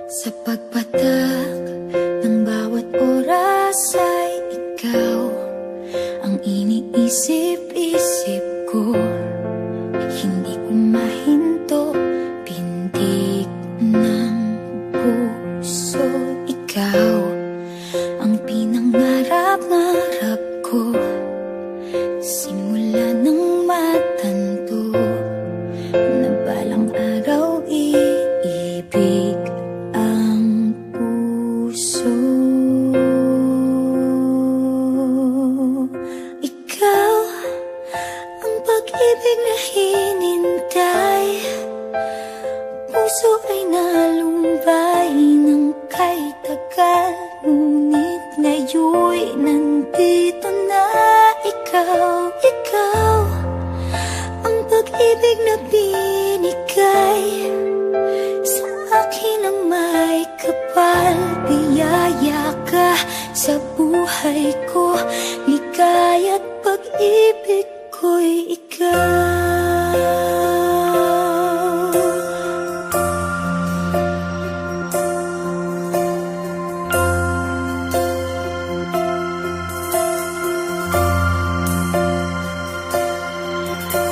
Sa pagpatak ng bawat oras ay ikaw ang iniisip-isip ko. Hindi ko mahinto, pintig ng puso. Ikaw ang pinangarap-ngarap ko, simula ng matanto na balang araw iibig ang puso. Ikaw ang pag-ibig na hinintay, puso ay nalumbay ng kay tagal, ngunit ngayon'y nandito na ikaw. Ikaw ang pag-ibig na binigay sa akin ang may kapal. Biyaya ka sa buhay ko, ligaya't pag-ibig ko'y ikaw.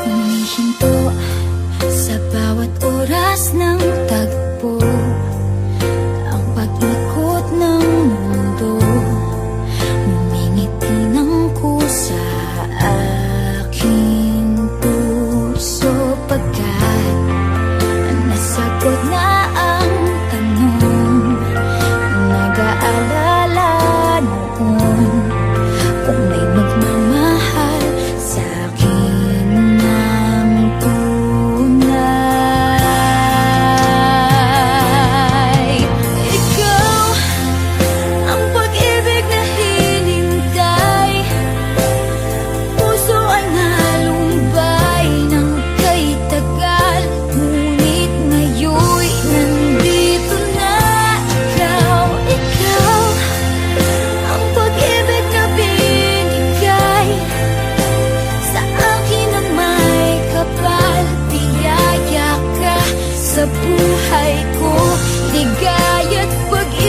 Humihinto sa bawat oras ng tagpo, ang pag-ikot ng mundo, ngumingiti ng kusa aking puso. Pagkat nasagot na ang tanong, nag-aalala noon kung may magmamahal sa'kin ng tunay. Ikaw ang pag-ibig na hinintay, puso ay nalumbay ng kay tagal, ngunit ngayon'y nandito na ikaw. Ikaw ang pag-ibig na binigay sa akin ang may kapal. Biyaya ka sa buhay ko, ligaya't pag-ibig